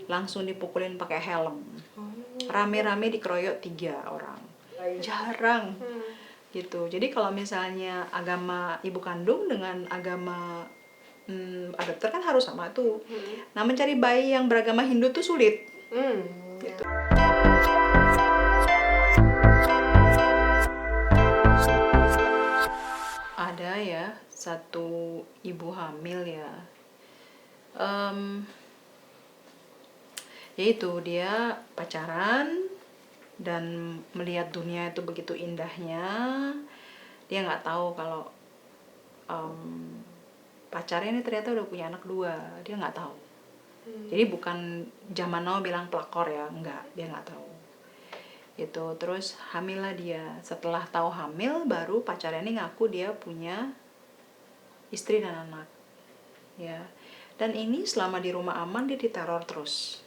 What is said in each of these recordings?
langsung dipukulin pakai helm. Rame-rame dikeroyok 3 orang. Jarang gitu. Jadi kalau misalnya agama ibu kandung dengan agama adopter kan harus sama tuh. Nah, mencari bayi yang beragama Hindu tuh sulit. Gitu. Ada ya satu ibu hamil ya. Yaitu dia pacaran dan melihat dunia itu begitu indahnya. Dia nggak tahu kalau pacarnya ini ternyata udah punya anak 2. Dia nggak tahu. Jadi bukan zaman now bilang pelakor ya, enggak, dia nggak tahu. Itu terus hamil lah dia. Setelah tahu hamil baru pacarnya ini ngaku dia punya istri dan anak. Ya. Dan ini selama di rumah aman dia diteror terus.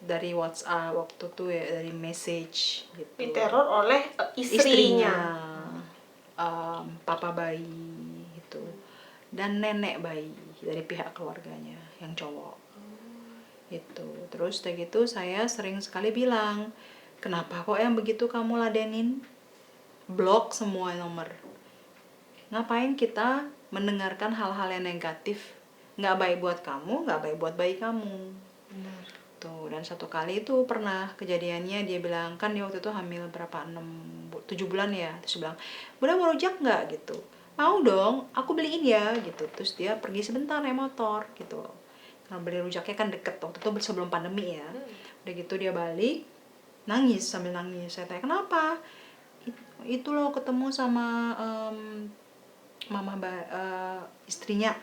Dari WhatsApp waktu tuh ya, dari message gitu. Diteror oleh istrinya. Papa bayi gitu. Dan nenek bayi dari pihak keluarganya yang cowok. Itu. Terus udah gitu saya sering sekali bilang, kenapa kok yang begitu kamu ladenin? Blok semua nomor. Ngapain kita mendengarkan hal-hal yang negatif? Nggak baik buat kamu, nggak baik buat bayi kamu. Tuh, dan satu kali itu pernah kejadiannya dia bilang, kan dia waktu itu hamil berapa, 7 bulan ya. Terus dia bilang, Bunda mau rujak nggak gitu? Mau dong, aku beliin ya gitu. Terus dia pergi sebentar naik motor gitu. Karena beli rujaknya kan deket waktu itu sebelum pandemi ya. Udah gitu dia balik, nangis sambil nangis. Saya tanya kenapa? Itu loh ketemu sama istrinya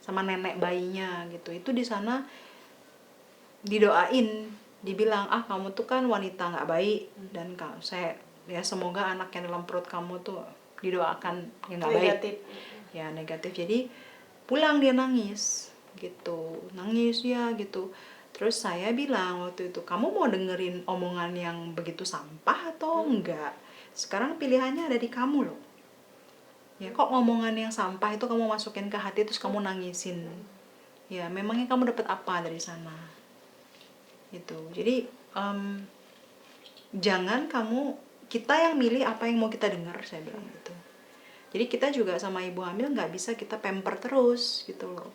sama nenek bayinya gitu. Itu di sana didoain, dibilang kamu tuh kan wanita nggak baik dan saya ya semoga anak yang dalam perut kamu tuh didoakan yang nggak baik ya, negatif. Jadi pulang dia nangis gitu, nangis ya gitu. Terus saya bilang waktu itu, kamu mau dengerin omongan yang begitu sampah atau enggak? Sekarang pilihannya ada di kamu loh ya. Kok ngomongan yang sampah itu kamu masukin ke hati terus kamu nangisin ya, memangnya kamu dapat apa dari sana gitu. Jadi jangan kita yang milih apa yang mau kita dengar, saya bilang gitu. Jadi kita juga sama ibu hamil nggak bisa kita pamper terus gitu loh.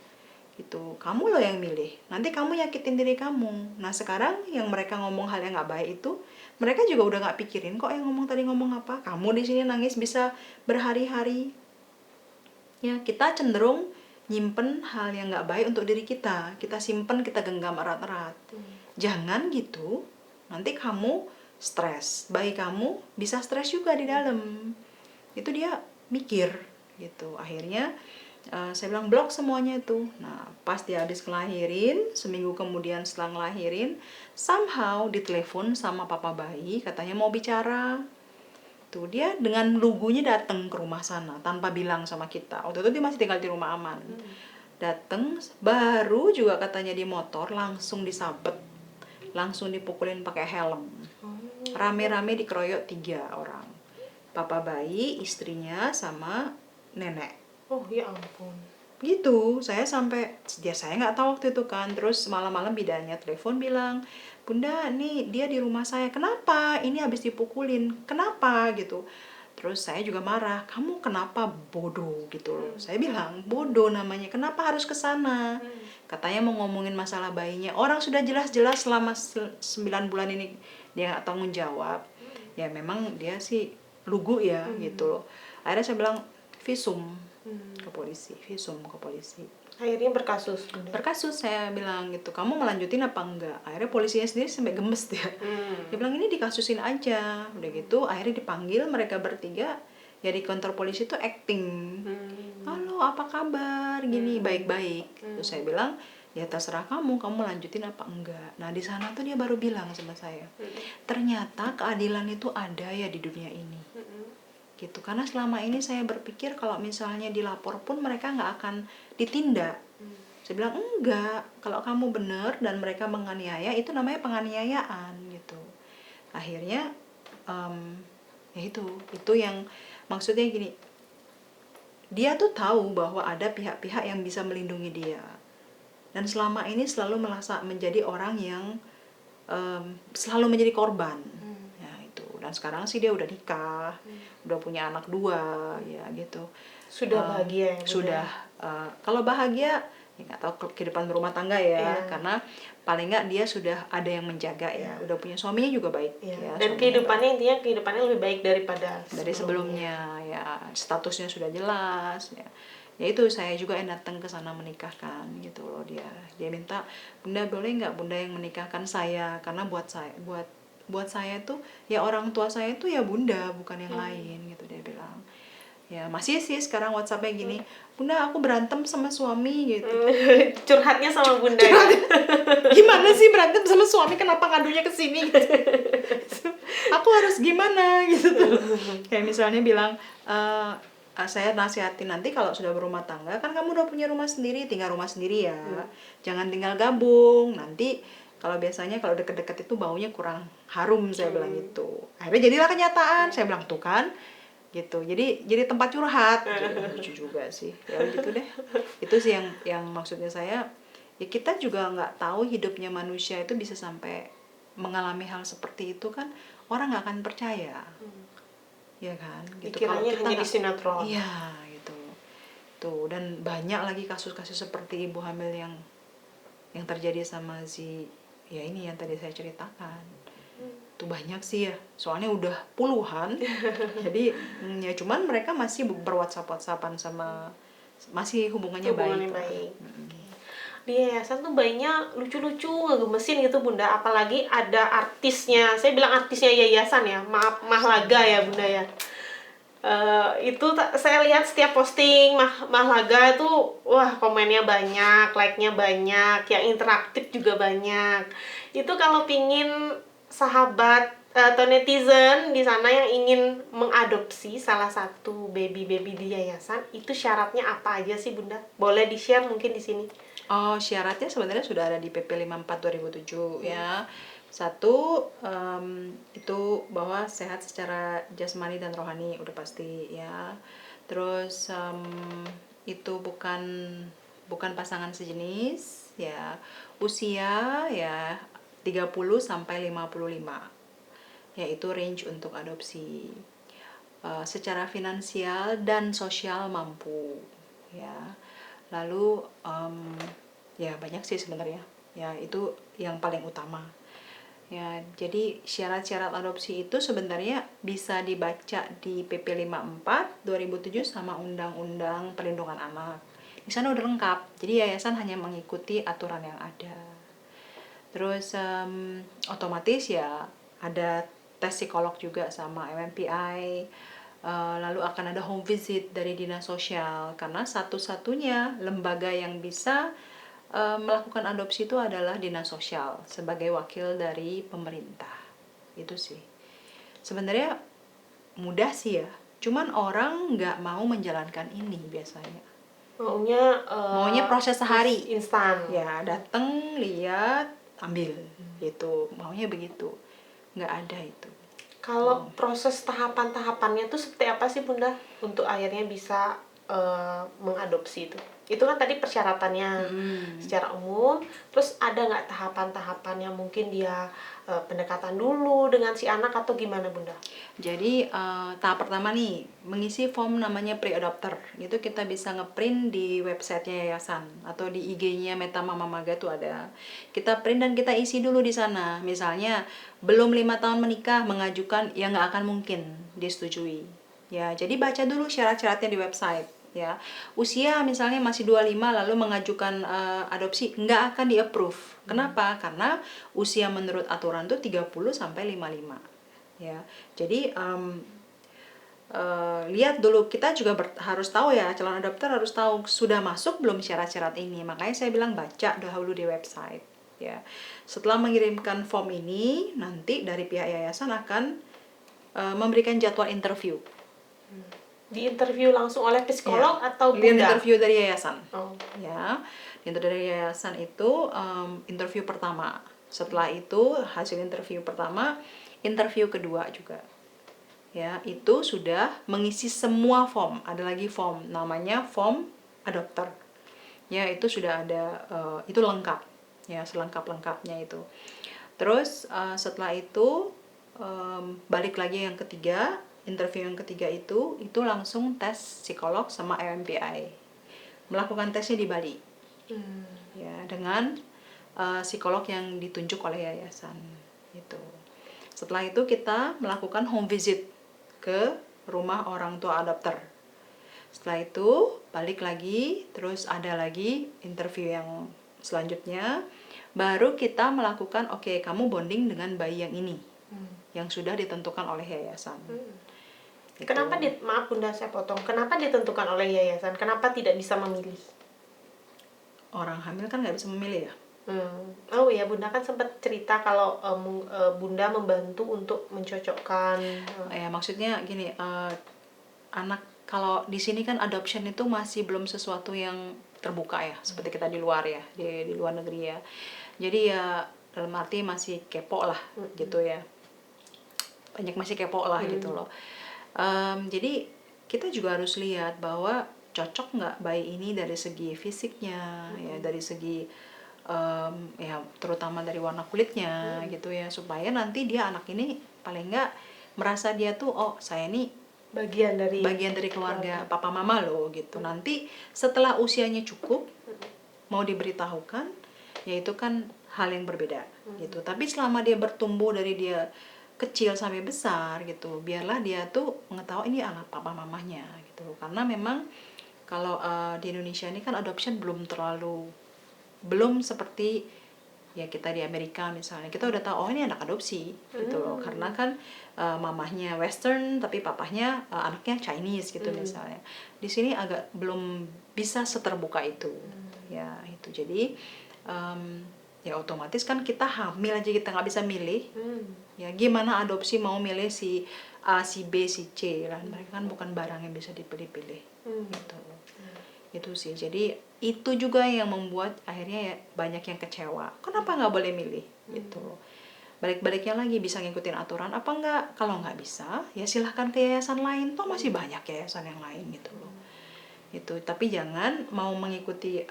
Gitu, kamu loh yang milih, nanti kamu nyakitin diri kamu. Nah sekarang yang mereka ngomong hal yang nggak baik itu, mereka juga udah nggak pikirin kok yang tadi ngomong apa. Kamu di sini nangis bisa berhari-hari. Ya kita cenderung nyimpen hal yang nggak baik untuk diri kita simpen, kita genggam erat-erat. Jangan gitu, nanti kamu stres, bayi kamu bisa stres juga di dalam. Itu dia mikir gitu. Akhirnya saya bilang blok semuanya itu. Nah pas dia habis ngelahirin, seminggu kemudian setelah ngelahirin, somehow ditelepon sama papa bayi, katanya mau bicara. Tuh dia dengan lugunya datang ke rumah sana tanpa bilang sama kita. Waktu itu dia masih tinggal di rumah aman. Datang baru juga katanya di motor langsung disabet, langsung dipukulin pakai helm. Rame-rame dikeroyok 3 orang. Papa bayi, istrinya sama nenek. Oh ya ampun. Gitu, saya nggak tahu waktu itu kan. Terus malam-malam bidannya telepon bilang, Bunda nih dia di rumah saya, kenapa? Ini habis dipukulin, kenapa gitu. Terus saya juga marah, kamu kenapa bodoh gitu loh. Saya bilang, bodoh namanya, kenapa harus kesana? Katanya mau ngomongin masalah bayinya. Orang sudah jelas-jelas selama 9 bulan ini dia nggak tanggung jawab. Ya memang dia sih lugu ya gitu loh. Akhirnya saya bilang, visum ke polisi. Akhirnya berkasus. Berkasus saya bilang gitu, kamu melanjutin apa enggak? Akhirnya polisinya sendiri sampai gemes dia. Dia bilang ini dikasusin aja. Udah gitu akhirnya dipanggil mereka bertiga ya di kantor polisi tuh acting. Halo apa kabar? Gini baik-baik. Terus saya bilang ya terserah kamu lanjutin apa enggak. Nah di sana tuh dia baru bilang sama saya, ternyata keadilan itu ada ya di dunia ini. Gitu, karena selama ini saya berpikir kalau misalnya dilapor pun mereka nggak akan ditindak. Saya bilang enggak, kalau kamu benar dan mereka menganiaya itu namanya penganiayaan gitu. Akhirnya ya itu yang maksudnya gini, dia tuh tahu bahwa ada pihak-pihak yang bisa melindungi dia dan selama ini selalu merasa menjadi orang yang selalu menjadi korban. Ya itu. Dan sekarang sih dia udah nikah, udah punya anak 2 ya gitu. Sudah bahagia ya, Bunda? Sudah. Kalau bahagia ya nggak tahu kehidupan berumah tangga ya, karena paling nggak dia sudah ada yang menjaga ya, udah punya suaminya juga baik ya. Dan kehidupannya intinya kehidupannya lebih baik daripada dari sebelumnya ya, statusnya sudah jelas ya. Ya itu saya juga yang datang ke sana menikahkan gitu loh. Dia minta, Bunda boleh nggak Bunda yang menikahkan saya, karena buat saya tuh ya orang tua saya tuh ya Bunda, bukan yang lain gitu, dia bilang. Ya masih sih sekarang WhatsApp-nya gini, Bunda aku berantem sama suami gitu. Curhatnya sama Bunda ya? Gimana sih berantem sama suami, kenapa ngadunya ke sini gitu. Aku harus gimana gitu tuh. Kayak misalnya bilang, saya nasihatin, nanti kalau sudah berumah tangga kan kamu udah punya rumah sendiri, tinggal rumah sendiri ya, jangan tinggal gabung, nanti kalau biasanya kalau deket-deket itu baunya kurang harum, saya bilang gitu. Akhirnya jadilah kenyataan, saya bilang tuh kan gitu, jadi tempat curhat. Lucu juga sih ya, gitu deh. Itu sih yang maksudnya saya ya, kita juga nggak tahu hidupnya manusia itu bisa sampai mengalami hal seperti itu kan, orang nggak akan percaya. Ya kan gitu, kalau Dikiranya kita hanya di sinetron. iya gitu tuh. Dan banyak lagi kasus-kasus seperti ibu hamil yang terjadi sama si ya ini yang tadi saya ceritakan. Tuh banyak sih ya, soalnya udah puluhan. Jadi ya cuman mereka masih berwhatsapp-whatsappan sama, masih hubungannya baik. Di yayasan tuh bayinya lucu-lucu, ngegemesin gitu Bunda, apalagi ada artisnya. Saya bilang artisnya yayasan ya, maaf Mahlaga ya Bunda ya. Itu saya lihat setiap posting Mahlaga tuh, wah komennya banyak, like-nya banyak, yang interaktif juga banyak. Itu kalau pingin sahabat atau netizen di sana yang ingin mengadopsi salah satu baby-baby di yayasan, itu syaratnya apa aja sih Bunda? Boleh di-share mungkin di sini? Oh, syaratnya sebenarnya sudah ada di PP 54 2007 ya. Satu, itu bahwa sehat secara jasmani dan rohani, udah pasti ya. Terus itu bukan pasangan sejenis ya. Usia ya 30 sampai 55. Yaitu range untuk adopsi. Secara finansial dan sosial mampu ya. Lalu ya banyak sih sebenarnya ya, itu yang paling utama ya. Jadi syarat-syarat adopsi itu sebenarnya bisa dibaca di PP 54 2007 sama Undang-Undang Perlindungan Anak. Di sana udah lengkap, jadi yayasan hanya mengikuti aturan yang ada. Terus otomatis ya ada tes psikolog juga sama MMPI. Lalu akan ada home visit dari dinas sosial, karena satu-satunya lembaga yang bisa melakukan adopsi itu adalah dinas sosial sebagai wakil dari pemerintah. Itu sih sebenarnya mudah sih ya, cuman orang nggak mau menjalankan ini biasanya. Maunya proses sehari, instan ya datang lihat ambil gitu, maunya begitu, nggak ada itu. Kalau proses tahapan-tahapannya tuh seperti apa sih Bunda untuk akhirnya bisa mengadopsi itu? Itu kan tadi persyaratannya secara umum. Terus ada nggak tahapan-tahapan yang mungkin dia pendekatan dulu dengan si anak atau gimana Bunda? Jadi tahap pertama nih, mengisi form namanya pre-adopter. Itu kita bisa ngeprint di websitenya yayasan atau di IG-nya Meta Mama Maga tuh ada. Kita print dan kita isi dulu di sana. Misalnya belum 5 tahun menikah, mengajukan, ya nggak akan mungkin disetujui. Ya, jadi baca dulu syarat-syaratnya di website. Ya, usia misalnya masih 25 lalu mengajukan adopsi, nggak akan di-approve. Kenapa? Karena usia menurut aturan tuh 30 sampai 55. Ya, jadi lihat dulu, kita juga harus tahu ya, calon adopter harus tahu sudah masuk belum syarat-syarat ini. Makanya saya bilang baca dahulu di website ya. Setelah mengirimkan form ini, nanti dari pihak yayasan akan memberikan jadwal interview. Diinterview langsung oleh psikolog ya, atau Bunda? Interview dari yayasan. Oh. Ya, interview dari yayasan itu interview pertama. Setelah itu hasil interview pertama, interview kedua juga. Ya, itu sudah mengisi semua form. Ada lagi form namanya form adopter. ya itu sudah ada, itu lengkap ya, selengkap-lengkapnya itu. Terus setelah itu balik lagi yang ketiga, interview yang ketiga itu langsung tes psikolog sama MMPI, melakukan tesnya di Bali ya, dengan psikolog yang ditunjuk oleh yayasan itu. Setelah itu kita melakukan home visit ke rumah orang tua adopter. Setelah itu balik lagi, terus ada lagi interview yang selanjutnya, baru kita melakukan oke, kamu bonding dengan bayi yang ini yang sudah ditentukan oleh yayasan. Gitu. Kenapa maaf Bunda saya potong, kenapa ditentukan oleh yayasan, kenapa tidak bisa memilih? Orang hamil kan nggak bisa memilih ya. Oh ya, Bunda kan sempat cerita kalau Bunda membantu untuk mencocokkan. Ya maksudnya gini, anak kalau di sini kan adoption itu masih belum sesuatu yang terbuka ya, seperti kita di luar ya, di luar negeri ya. Jadi ya dalam arti masih kepo lah gitu ya, banyak masih kepo lah gitu loh. Jadi kita juga harus lihat bahwa cocok nggak bayi ini dari segi fisiknya ya, dari segi ya terutama dari warna kulitnya gitu ya, supaya nanti dia anak ini paling nggak merasa dia tuh oh saya ini bagian dari keluarga papa mama loh gitu. Nanti setelah usianya cukup mau diberitahukan ya itu kan hal yang berbeda gitu. Tapi selama dia bertumbuh dari dia kecil sampai besar gitu, biarlah dia tuh mengetahui ini anak papa mamanya gitu. Karena memang kalau di Indonesia ini kan adoption belum seperti ya kita di Amerika misalnya, kita udah tahu oh ini anak adopsi gitu loh, karena kan mamahnya Western tapi papahnya anaknya Chinese gitu misalnya. Di sini agak belum bisa seterbuka itu ya itu. Jadi ya otomatis kan kita hamil aja kita nggak bisa milih ya, gimana adopsi mau milih si A, si B, si C kan, mereka kan bukan barang yang bisa dipilih-pilih gitu. Itu sih, jadi itu juga yang membuat akhirnya ya banyak yang kecewa, kenapa nggak boleh milih gitu. Balik-baliknya lagi, bisa ngikutin aturan apa enggak? Kalau nggak bisa ya silahkan ke yayasan lain, toh masih banyak yayasan yang lain gitu loh. Itu tapi jangan mau mengikuti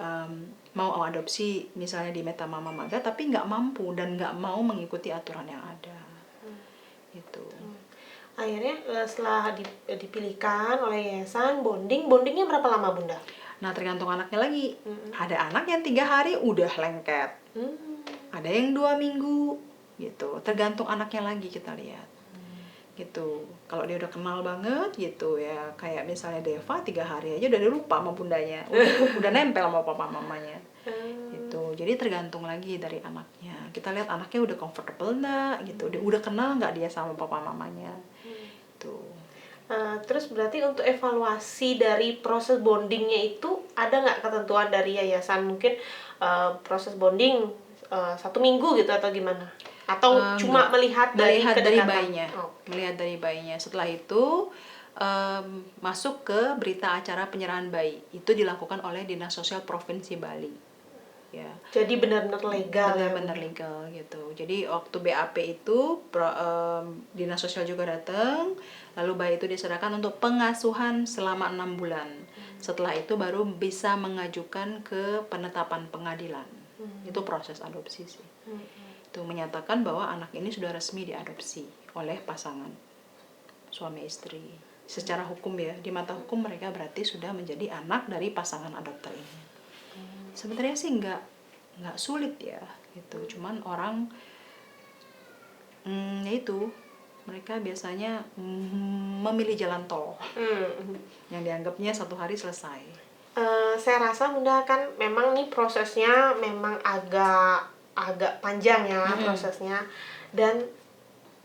mau adopsi misalnya di Meta Mama Maga tapi nggak mampu dan nggak mau mengikuti aturan yang ada gitu. Akhirnya setelah dipilihkan oleh yayasan, bondingnya berapa lama Bunda? Nah tergantung anaknya lagi. Ada anak yang 3 hari udah lengket, ada yang 2 minggu gitu, tergantung anaknya lagi kita lihat gitu. Kalau dia udah kenal banget gitu ya, kayak misalnya Deva 3 hari aja udah lupa sama bundanya, udah nempel sama papa mamanya gitu. Jadi tergantung lagi dari anaknya, kita lihat anaknya udah comfortable nggak gitu, dia udah kenal nggak dia sama papa mamanya tuh. Terus berarti untuk evaluasi dari proses bondingnya itu ada nggak ketentuan dari yayasan, mungkin proses bonding 1 minggu gitu atau gimana? Atau cuma melihat dari bayinya, melihat dari bayinya. Setelah itu masuk ke berita acara penyerahan bayi, itu dilakukan oleh Dinas Sosial Provinsi Bali ya. Jadi benar-benar legal, benar-benar legal gitu. Jadi waktu BAP itu Dinas Sosial juga datang, lalu bayi itu diserahkan untuk pengasuhan selama 6 bulan. Setelah itu baru bisa mengajukan ke penetapan pengadilan. Itu proses adopsi sih. Itu menyatakan bahwa anak ini sudah resmi diadopsi oleh pasangan suami istri. Secara hukum ya, di mata hukum mereka berarti sudah menjadi anak dari pasangan adopter ini. Sebenarnya sih nggak sulit ya gitu, cuman orang ya itu mereka biasanya memilih jalan tol yang dianggapnya 1 hari selesai. Saya rasa Bunda kan memang nih prosesnya memang agak panjang ya prosesnya, dan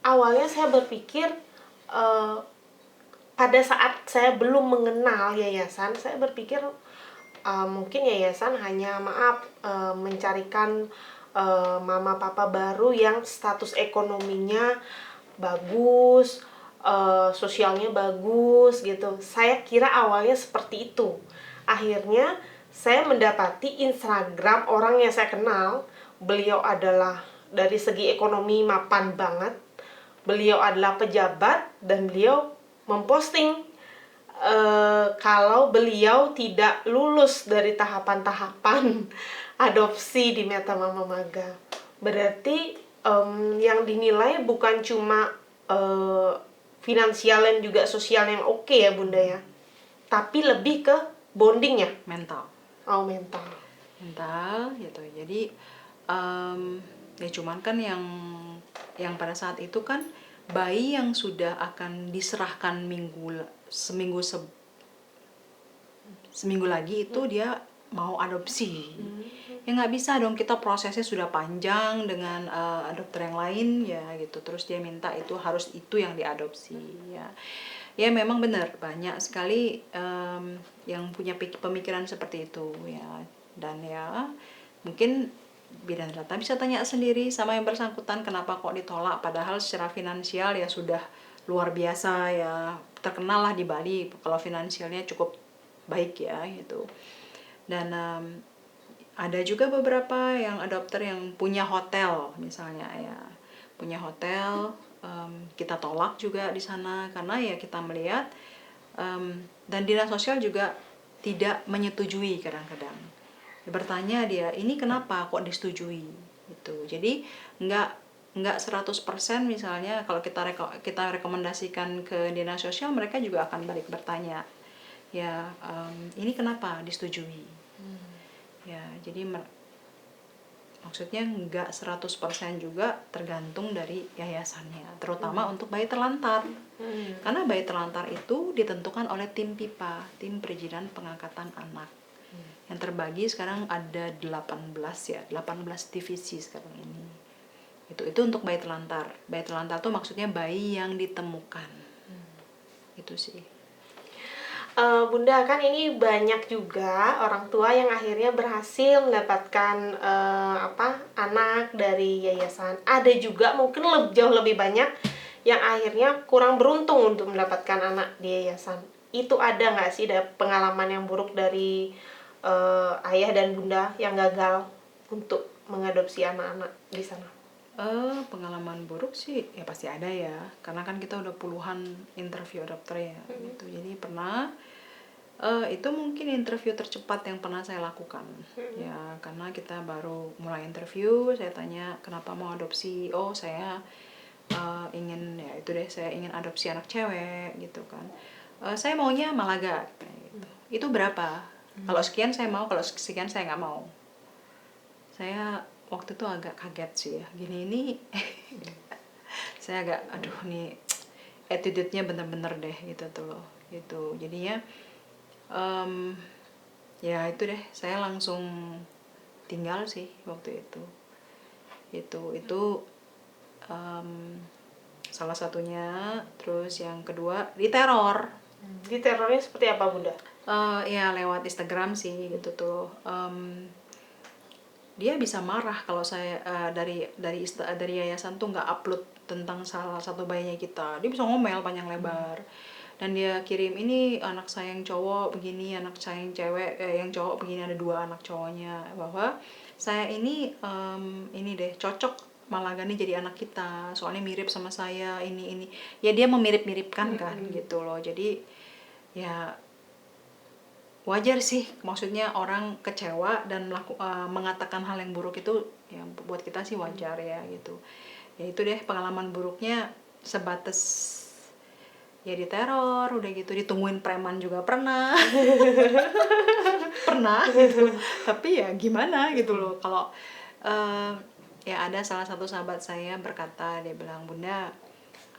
awalnya saya berpikir pada saat saya belum mengenal yayasan, saya berpikir mungkin yayasan hanya mencarikan mama papa baru yang status ekonominya bagus, sosialnya bagus gitu. Saya kira awalnya seperti itu. Akhirnya saya mendapati Instagram orang yang saya kenal, beliau adalah dari segi ekonomi mapan banget. Beliau adalah pejabat dan beliau memposting kalau beliau tidak lulus dari tahapan-tahapan adopsi di Meta Mama Maga. Berarti yang dinilai bukan cuma finansial dan juga sosial yang oke ya Bunda ya, tapi lebih ke bonding ya. Mental. Oh, mental. Mental gitu. Jadi ya cuman kan yang pada saat itu kan bayi yang sudah akan diserahkan seminggu lagi itu dia mau adopsi. Ya nggak bisa dong, kita prosesnya sudah panjang dengan adopter yang lain ya gitu, terus dia minta itu harus itu yang diadopsi ya. Ya memang benar banyak sekali yang punya pemikiran seperti itu ya, dan ya mungkin Bidan Rata bisa tanya sendiri sama yang bersangkutan kenapa kok ditolak, padahal secara finansial ya sudah luar biasa ya, terkenal lah di Bali kalau finansialnya cukup baik ya gitu. Dan ada juga beberapa yang adopter yang punya hotel misalnya ya, punya hotel, kita tolak juga di sana karena ya kita melihat dan dinas sosial juga tidak menyetujui kadang-kadang. Bertanya dia, ini kenapa kok disetujui gitu. Jadi nggak 100% misalnya kalau kita rekomendasikan ke dinas sosial, mereka juga akan balik bertanya ya, ini kenapa disetujui. Ya, jadi maksudnya nggak 100% juga tergantung dari yayasannya, terutama untuk bayi terlantar. Karena bayi terlantar itu ditentukan oleh tim PIPA, tim perizinan pengangkatan anak. Yang terbagi sekarang ada 18 ya, 18 divisi sekarang ini. Itu untuk bayi terlantar. Bayi terlantar itu maksudnya bayi yang ditemukan. Itu sih. Bunda, kan ini banyak juga orang tua yang akhirnya berhasil mendapatkan anak dari yayasan. Ada juga mungkin jauh lebih banyak yang akhirnya kurang beruntung untuk mendapatkan anak di yayasan. Itu ada nggak sih pengalaman yang buruk dari ayah dan bunda yang gagal untuk mengadopsi anak-anak di sana? Pengalaman buruk sih ya pasti ada ya, karena kan kita udah puluhan interview adopter ya gitu. Jadi pernah itu mungkin interview tercepat yang pernah saya lakukan ya, karena kita baru mulai interview. Saya tanya kenapa mau adopsi, oh saya ingin ya itu deh, saya ingin adopsi anak cewek gitu kan. Saya maunya Malaga gitu. Itu berapa? Kalau sekian saya mau, kalau sekian saya nggak mau. Saya waktu itu agak kaget sih ya, gini ini saya agak aduh nih attitude-nya bener-bener deh gitu tuh loh gitu. Jadinya ya itu deh, saya langsung tinggal sih waktu itu. Itu salah satunya. Terus yang kedua diteror. Diterornya seperti apa Bunda? Ya lewat Instagram sih gitu tuh. Dia bisa marah kalau saya dari yayasan tuh nggak upload tentang salah satu bayinya kita. Dia bisa ngomel panjang lebar. Dan dia kirim, ini anak saya yang cowok begini, anak saya yang cewek yang cowok begini, ada 2 anak cowoknya, bahwa saya ini deh cocok Malaga nih jadi anak kita, soalnya mirip sama saya ini ya, dia memirip-miripkan kan gitu loh. Jadi ya wajar sih, maksudnya orang kecewa dan mengatakan hal yang buruk itu ya buat kita sih wajar ya gitu. Ya itu deh pengalaman buruknya, sebatas ya diteror udah gitu, ditungguin preman juga pernah. Pernah gitu. Tapi ya gimana gitu loh. Kalau ya ada salah satu sahabat saya berkata, dia bilang, Bunda,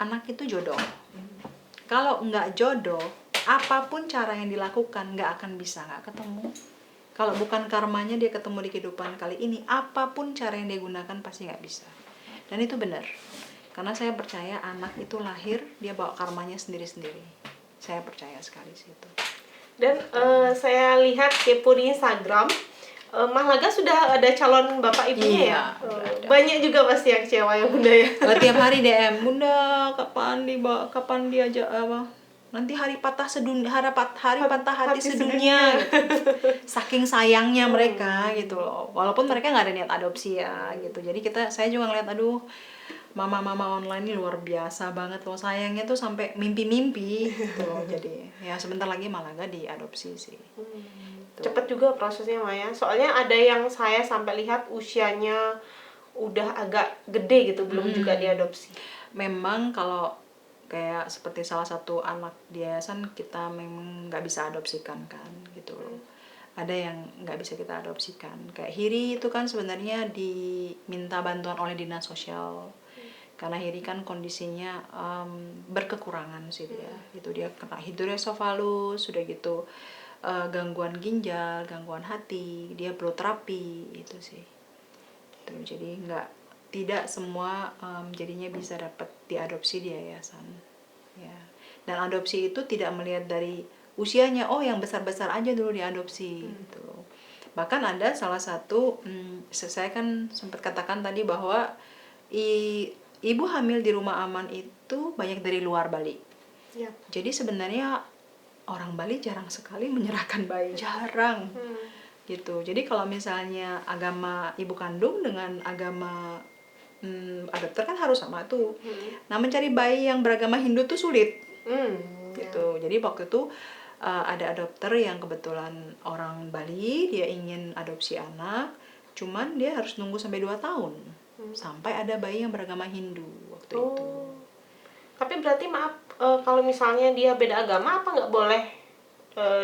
anak itu jodoh. Kalau nggak jodoh, apapun cara yang dilakukan nggak akan bisa, nggak ketemu. Kalau bukan karmanya dia ketemu di kehidupan kali ini, apapun cara yang dia gunakan pasti nggak bisa. Dan itu benar. Karena saya percaya anak itu lahir, dia bawa karmanya sendiri-sendiri. Saya percaya sekali sih itu. Dan saya lihat kepo di Instagram, Malaga sudah ada calon bapak ibunya ya? Banyak juga pasti yang kecewa ya Bunda ya? Tiap hari DM, Bunda kapan diajak nanti hari patah hati Hati sedunia gitu. Saking sayangnya mereka gitu loh, walaupun mereka nggak ada niat adopsi ya gitu. Jadi saya juga ngeliat, aduh, mama-mama online ini luar biasa banget loh, sayangnya tuh sampai mimpi-mimpi gitu loh. Jadi ya sebentar lagi Malaga diadopsi sih. Cepet juga prosesnya Maya. Soalnya ada yang saya sampai lihat usianya udah agak gede gitu, belum juga diadopsi. Memang kalau kayak seperti salah satu anak di yayasan, kita memang nggak bisa adopsikan kan gitu loh. Ada yang nggak bisa kita adopsikan. Kayak Hiri itu kan sebenarnya diminta bantuan oleh dinas sosial. Karena Hiri kan kondisinya berkekurangan sih dia. Gitu, dia kena hidrocephalus, sudah gitu gangguan ginjal, gangguan hati, dia perlu terapi itu sih. Tuh, jadi tidak semua jadinya bisa dapat diadopsi di yayasan ya. Dan adopsi itu tidak melihat dari usianya, oh yang besar-besar aja dulu diadopsi gitu loh. Bahkan ada salah satu saya kan sempat katakan tadi bahwa ibu hamil di rumah aman itu banyak dari luar Bali. Yap. Jadi sebenarnya orang Bali jarang sekali menyerahkan bayi, jarang. Gitu. Jadi kalau misalnya agama ibu kandung dengan agama adopter kan harus sama tuh. Nah, mencari bayi yang beragama Hindu tuh sulit. Gitu. Jadi waktu itu ada adopter yang kebetulan orang Bali, dia ingin adopsi anak, cuman dia harus nunggu sampai 2 tahun sampai ada bayi yang beragama Hindu waktu itu. Tapi berarti maaf, kalau misalnya dia beda agama, apa nggak boleh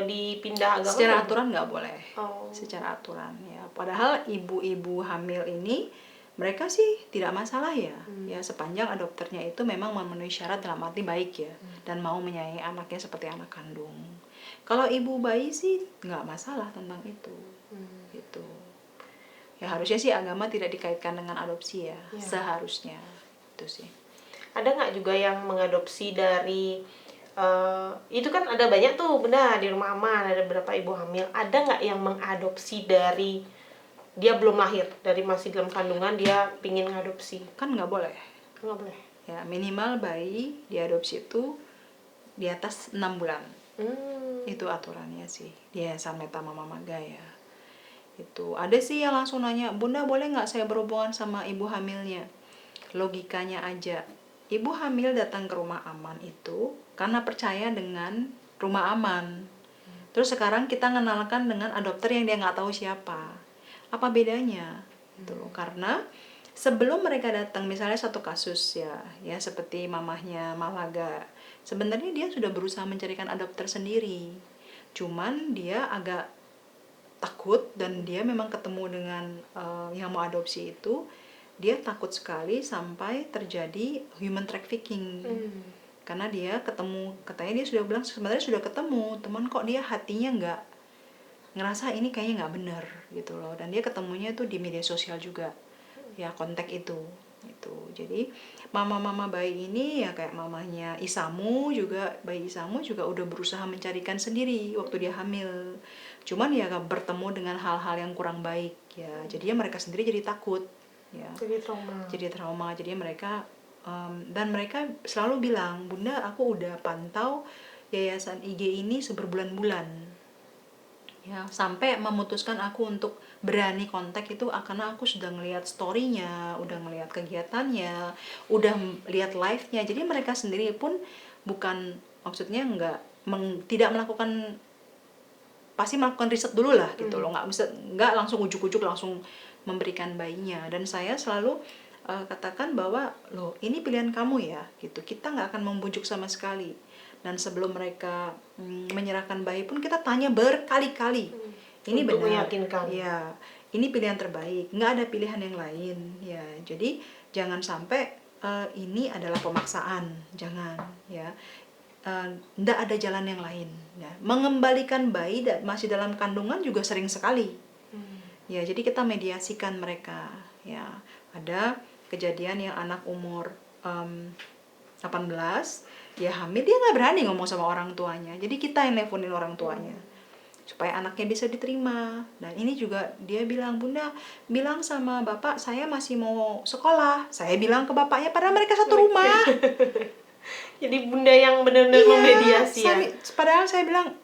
dipindah agama? Secara aturan nggak boleh. Oh. Secara aturan ya. Padahal ibu-ibu hamil ini mereka sih tidak masalah ya. Ya sepanjang adopternya itu memang memenuhi syarat dalam arti baik ya, dan mau menyayangi anaknya seperti anak kandung. Kalau ibu bayi sih nggak masalah tentang itu. Gitu. Ya harusnya sih agama tidak dikaitkan dengan adopsi ya. Seharusnya itu sih. Ada nggak juga yang mengadopsi dari itu kan ada banyak tuh Bunda di rumah aman, ada beberapa ibu hamil. Ada nggak yang mengadopsi dari dia belum lahir, dari masih dalam kandungan dia pingin ngadopsi? Kan nggak boleh. Nggak boleh. Ya minimal bayi diadopsi itu di atas 6 bulan. Itu aturannya sih di Yayasan Meta Mama Maga ya. Itu ada sih yang langsung nanya, Bunda boleh nggak saya berhubungan sama ibu hamilnya? Logikanya aja, ibu hamil datang ke rumah aman itu karena percaya dengan rumah aman. Terus sekarang kita mengenalkan dengan adopter yang dia nggak tahu siapa. Apa bedanya? Tuh, karena sebelum mereka datang, misalnya satu kasus ya seperti mamahnya Malaga, sebenarnya dia sudah berusaha mencarikan adopter sendiri. Cuman dia agak takut, dan dia memang ketemu dengan yang mau adopsi itu, dia takut sekali sampai terjadi human trafficking. Karena dia katanya dia sudah bilang sebenarnya sudah ketemu, teman kok dia hatinya nggak ngerasa ini kayaknya nggak benar gitu loh. Dan dia ketemunya tuh di media sosial juga ya, kontak itu. Jadi mama-mama bayi ini ya kayak mamahnya Isamu juga, bayi Isamu juga udah berusaha mencarikan sendiri waktu dia hamil. Cuman ya bertemu dengan hal-hal yang kurang baik ya, jadinya mereka sendiri jadi takut ya. Jadi trauma. Jadi mereka dan mereka selalu bilang, Bunda aku udah pantau yayasan IG ini seberbulan-bulan ya, sampai memutuskan aku untuk berani kontak itu karena aku sudah ngelihat story-nya, udah ngelihat kegiatannya, udah lihat live-nya. Jadi mereka sendiri pun bukan, maksudnya tidak melakukan, pasti melakukan riset dulu lah gitu loh, nggak langsung ujuk-ujuk langsung memberikan bayinya. Dan saya selalu katakan bahwa loh ini pilihan kamu ya gitu, kita nggak akan membujuk sama sekali. Dan sebelum mereka menyerahkan bayi pun kita tanya berkali-kali, ini untuk benar meyakinkan ya, ini pilihan terbaik, nggak ada pilihan yang lain ya. Jadi jangan sampai ini adalah pemaksaan, jangan ya. Nggak ada jalan yang lain ya. Mengembalikan bayi masih dalam kandungan juga sering sekali ya. Jadi kita mediasikan mereka ya. Ada kejadian yang anak umur 18 dia hamil, dia nggak berani ngomong sama orang tuanya, jadi kita yang nelfonin orang tuanya supaya anaknya bisa diterima. Dan ini juga dia bilang, Bunda bilang sama bapak saya masih mau sekolah. Saya bilang ke bapaknya, padahal mereka satu rumah Jadi bunda yang benar-benar Iya, memediasi ya. padahal saya bilang,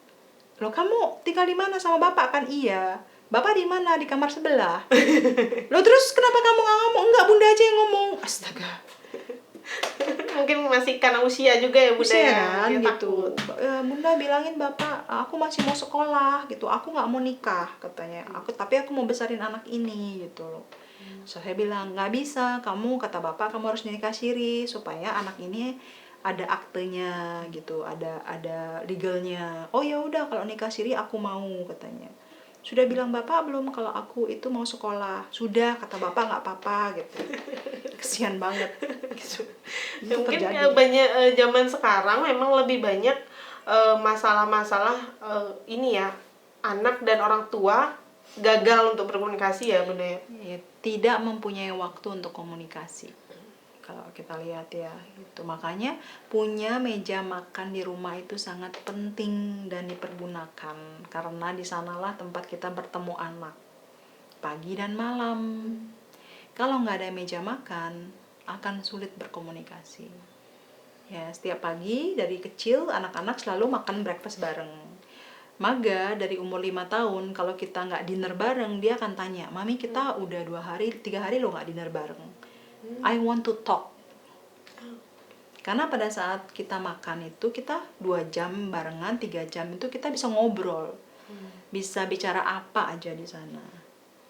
loh kamu tinggal di mana sama bapak kan? Iya. Bapak di mana? Di kamar sebelah. Loh terus kenapa kamu nggak ngomong? Enggak, bunda aja yang ngomong. Astaga. Mungkin masih karena usia juga ya bunda Usia ya, kan dia gitu. takut. Bunda bilangin bapak, aku masih mau sekolah gitu. Aku nggak mau nikah katanya. Tapi aku mau besarin anak ini gitu loh. So, saya bilang nggak bisa. Kata bapak kamu harus nikah siri supaya anak ini ada aktenya gitu, ada legalnya. Oh ya udah kalau nikah siri aku mau katanya. Sudah bilang bapak belum kalau aku itu mau sekolah? Sudah, kata bapak nggak apa-apa gitu. Kesian banget gitu. Ya, Itu mungkin terjadi. banyak zaman sekarang memang lebih banyak masalah-masalah ini ya, anak dan orang tua gagal untuk berkomunikasi ya bunda ya. Ya, tidak mempunyai waktu untuk komunikasi. Kalau kita lihat ya, itu makanya punya meja makan di rumah itu sangat penting dan dipergunakan karena di sanalah tempat kita bertemu anak pagi dan malam. Kalau nggak ada meja makan, akan sulit berkomunikasi. Ya, setiap pagi dari kecil anak-anak selalu makan breakfast bareng. Maga dari umur 5 tahun, kalau kita nggak dinner bareng, dia akan tanya, Mami kita udah 2 hari, 3 hari lo nggak dinner bareng. I want to talk. Karena pada saat kita makan itu, kita 2 jam barengan, 3 jam itu kita bisa ngobrol. Bisa bicara apa aja di sana.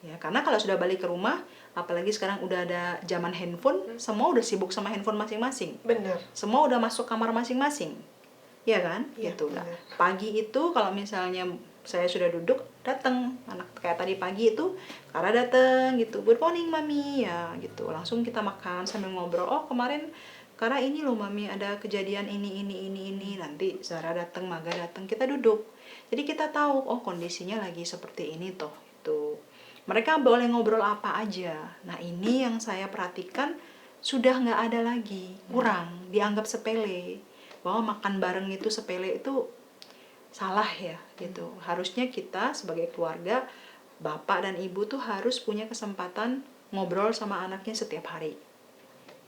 Ya, karena kalau sudah balik ke rumah, apalagi sekarang udah ada zaman handphone, semua udah sibuk sama handphone masing-masing. Benar. Semua udah masuk kamar masing-masing. Ya kan? Iya, Gitu. Nah, benar. pagi itu kalau misalnya saya sudah duduk, datang anak kayak tadi pagi itu, Kara datang gitu. Good morning mami ya gitu. Langsung kita makan sambil ngobrol. Oh, kemarin Kara ini loh mami ada kejadian ini. Nanti Zara datang, Maga datang, kita duduk. Jadi kita tahu oh kondisinya lagi seperti ini toh. Itu. Mereka boleh ngobrol apa aja. Nah, ini yang saya perhatikan sudah nggak ada lagi, kurang, dianggap sepele. Bahwa makan bareng itu sepele itu salah ya gitu. Harusnya kita sebagai keluarga, bapak dan ibu tuh harus punya kesempatan ngobrol sama anaknya setiap hari.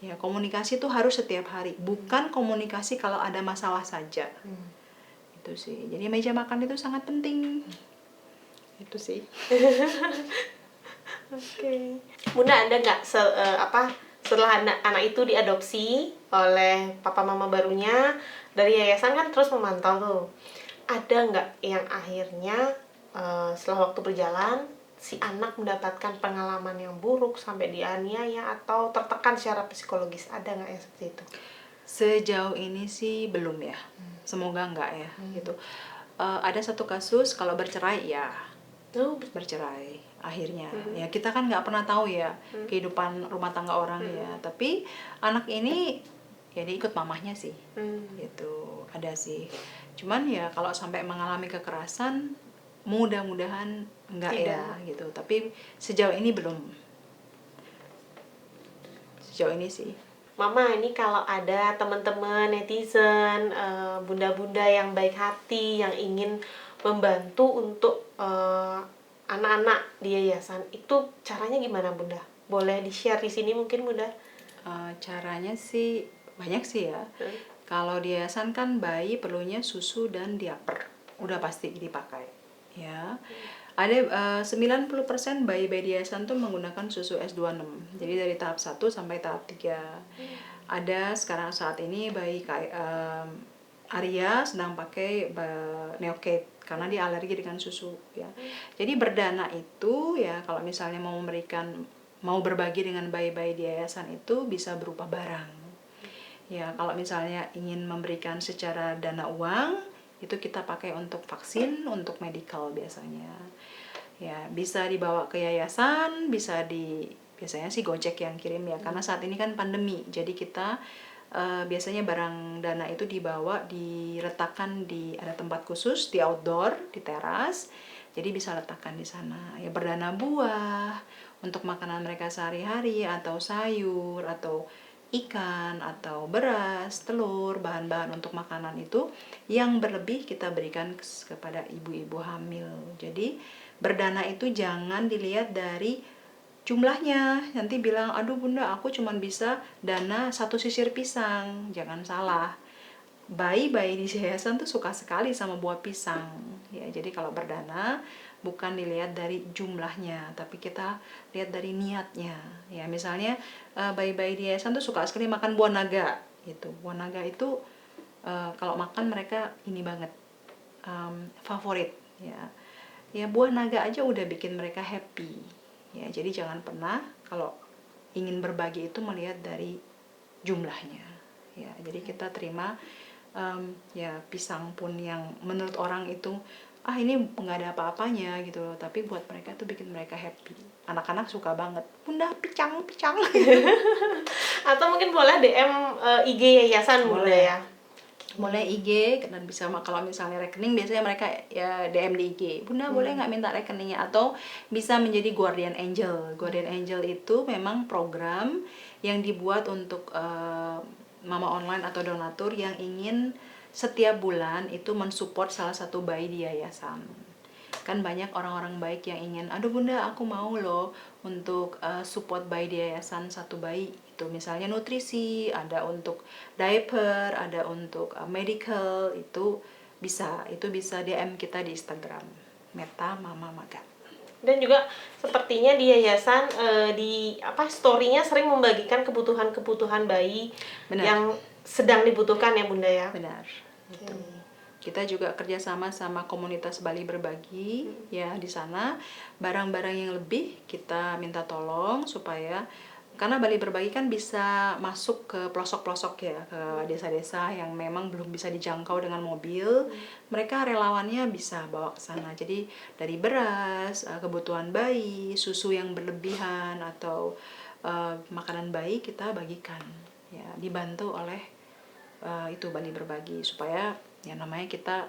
Ya, komunikasi tuh harus setiap hari, bukan komunikasi kalau ada masalah saja. Itu sih. Jadi meja makan itu sangat penting. Itu sih. Oke. Bunda ada nggak setelah anak itu diadopsi oleh papa mama barunya dari yayasan kan terus memantau tuh, ada nggak yang akhirnya setelah waktu berjalan si anak mendapatkan pengalaman yang buruk sampai dianiaya atau tertekan secara psikologis, ada nggak yang seperti itu? Sejauh ini sih belum ya. Semoga enggak ya gitu. Ada satu kasus kalau bercerai ya. Bercerai akhirnya. Ya kita kan nggak pernah tahu ya kehidupan rumah tangga orang ya. Tapi anak ini ya dia ikut mamahnya sih. Gitu. Ada sih. Cuman ya kalau sampai mengalami kekerasan mudah-mudahan enggak ya gitu. Tapi sejauh ini belum. Sejauh ini sih. Mama, ini kalau ada teman-teman netizen, bunda-bunda yang baik hati, yang ingin membantu untuk anak-anak di yayasan, itu caranya gimana Bunda? Boleh di-share di sini mungkin Bunda? Caranya sih banyak sih ya. Kalau di yayasan kan bayi perlunya susu dan diaper, udah pasti dipakai. Ya. Ada 90% bayi-bayi di yayasan tuh menggunakan susu S26. Jadi dari tahap 1 sampai tahap 3. Ada sekarang saat ini bayi Arya sedang pakai Neocate karena dia alergi dengan susu ya. Jadi berdana itu ya kalau misalnya mau berbagi dengan bayi-bayi di yayasan itu bisa berupa barang. Ya, kalau misalnya ingin memberikan secara dana uang, itu kita pakai untuk vaksin, untuk medical biasanya. Ya, bisa dibawa ke yayasan, biasanya sih Gojek yang kirim ya, karena saat ini kan pandemi. Jadi kita biasanya barang dana itu diletakkan ada tempat khusus di outdoor, di teras. Jadi bisa letakkan di sana. Ya berdana buah untuk makanan mereka sehari-hari atau sayur atau ikan atau beras, telur, bahan-bahan untuk makanan itu yang berlebih kita berikan kepada ibu-ibu hamil. Jadi berdana itu jangan dilihat dari jumlahnya. Nanti bilang, aduh bunda aku cuman bisa dana 1 sisir pisang. Jangan salah, bayi-bayi di yayasan tuh suka sekali sama buah pisang ya. Jadi kalau berdana bukan dilihat dari jumlahnya, tapi kita lihat dari niatnya ya. Misalnya bayi-bayi di yayasan tuh suka sekali makan buah naga gitu. Buah naga itu kalau makan mereka ini banget, favorit ya. Ya buah naga aja udah bikin mereka happy ya. Jadi jangan pernah kalau ingin berbagi itu melihat dari jumlahnya ya. Jadi kita terima ya pisang pun yang menurut orang itu ini nggak ada apa-apanya gitu loh, tapi buat mereka tuh bikin mereka happy. Anak-anak suka banget, bunda picang Atau mungkin boleh DM IG yayasan bunda Boleh. ya. Mulai IG dan bisa kalau misalnya rekening biasanya mereka ya DM di IG, bunda boleh nggak minta rekeningnya, atau bisa menjadi guardian angel. Guardian angel itu memang program yang dibuat untuk mama online atau donatur yang ingin setiap bulan itu mensupport salah satu bayi di yayasan. Kan banyak orang-orang baik yang ingin, aduh bunda aku mau loh untuk support bayi di yayasan, satu bayi itu misalnya nutrisi, ada untuk diaper, ada untuk medical, itu bisa DM kita di Instagram Meta Mama Maga. Dan juga sepertinya di yayasan di story-nya sering membagikan kebutuhan-kebutuhan bayi. Benar. Yang sedang dibutuhkan ya bunda ya. Benar gitu. Kita juga kerjasama sama komunitas Bali Berbagi ya. Di sana barang-barang yang lebih kita minta tolong supaya, karena Bali Berbagi kan bisa masuk ke pelosok-pelosok ya, ke desa-desa yang memang belum bisa dijangkau dengan mobil. Mereka relawannya bisa bawa ke sana. Jadi dari beras, kebutuhan bayi, susu yang berlebihan atau makanan bayi kita bagikan ya, dibantu oleh itu Bali Berbagi, supaya ya namanya kita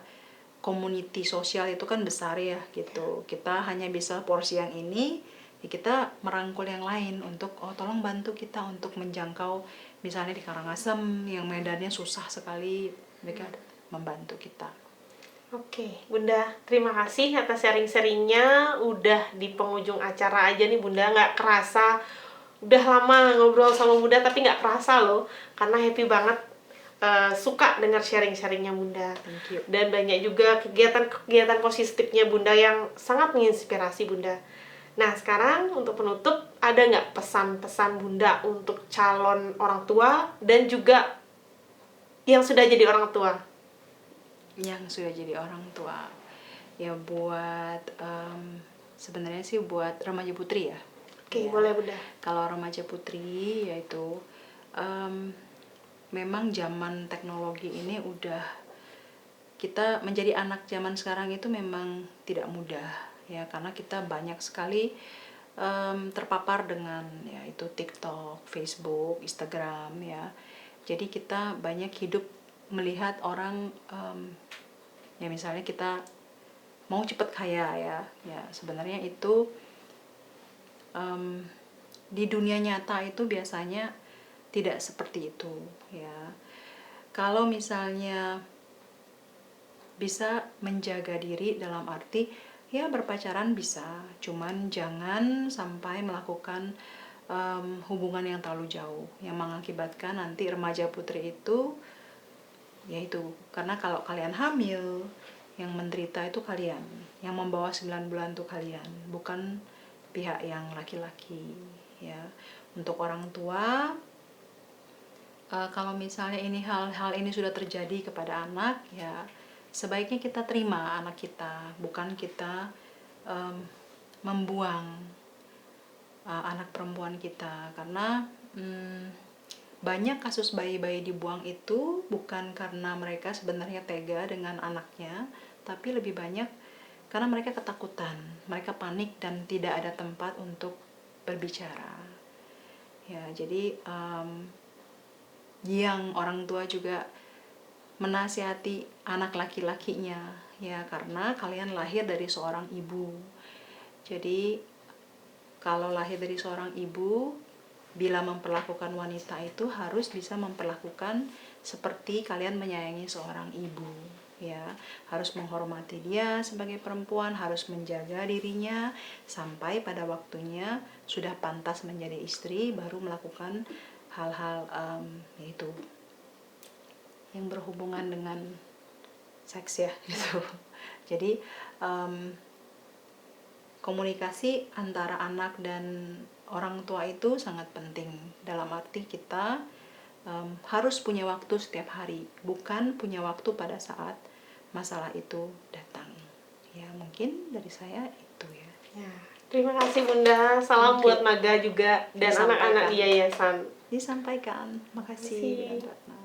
community sosial itu kan besar ya gitu. Kita hanya bisa porsi yang ini ya, kita merangkul yang lain untuk tolong bantu kita untuk menjangkau misalnya di Karangasem yang medannya susah sekali, mereka membantu kita. Oke, Bunda, terima kasih atas sharing-sharingnya. Udah di penghujung acara aja nih Bunda, nggak kerasa. Udah lama ngobrol sama Bunda, tapi nggak kerasa loh. Karena happy banget, suka dengar sharing-sharingnya Bunda. Thank you. Dan banyak juga kegiatan-kegiatan positifnya Bunda yang sangat menginspirasi Bunda. Nah, sekarang untuk penutup, ada nggak pesan-pesan Bunda untuk calon orang tua dan juga yang sudah jadi orang tua? Yang sudah jadi orang tua ya, buat sebenarnya sih buat remaja putri ya. Oke, ya. boleh Bunda. Kalau remaja putri yaitu memang zaman teknologi ini udah, kita menjadi anak zaman sekarang itu memang tidak mudah ya, karena kita banyak sekali terpapar dengan ya itu TikTok, Facebook, Instagram ya. Jadi kita banyak hidup melihat orang ya misalnya kita mau cepet kaya ya sebenarnya itu di dunia nyata itu biasanya tidak seperti itu ya. Kalau misalnya bisa menjaga diri dalam arti ya berpacaran bisa, cuman jangan sampai melakukan hubungan yang terlalu jauh yang mengakibatkan nanti remaja putri itu yaitu, karena kalau kalian hamil yang menderita itu kalian, yang membawa 9 bulan itu kalian, bukan pihak yang laki-laki ya. Untuk orang tua, kalau misalnya hal-hal ini sudah terjadi kepada anak ya, sebaiknya kita terima anak kita, bukan kita membuang anak perempuan kita. Karena banyak kasus bayi-bayi dibuang itu bukan karena mereka sebenarnya tega dengan anaknya, tapi lebih banyak karena mereka ketakutan, mereka panik dan tidak ada tempat untuk berbicara ya. Jadi yang orang tua juga menasihati anak laki-lakinya ya, karena kalian lahir dari seorang ibu. Jadi kalau lahir dari seorang ibu, bila memperlakukan wanita itu harus bisa memperlakukan seperti kalian menyayangi seorang ibu ya, harus menghormati dia sebagai perempuan, harus menjaga dirinya sampai pada waktunya sudah pantas menjadi istri, baru melakukan hal-hal yaitu yang berhubungan dengan seks ya gitu. Jadi komunikasi antara anak dan orang tua itu sangat penting, dalam arti kita harus punya waktu setiap hari, bukan punya waktu pada saat masalah itu datang. Ya, mungkin dari saya itu ya. Ya, terima kasih Bunda. Salam buat Maga juga dan Disampaikan. anak-anak di yayasan. Disampaikan. Makasih, Makasih. Bu Ratna.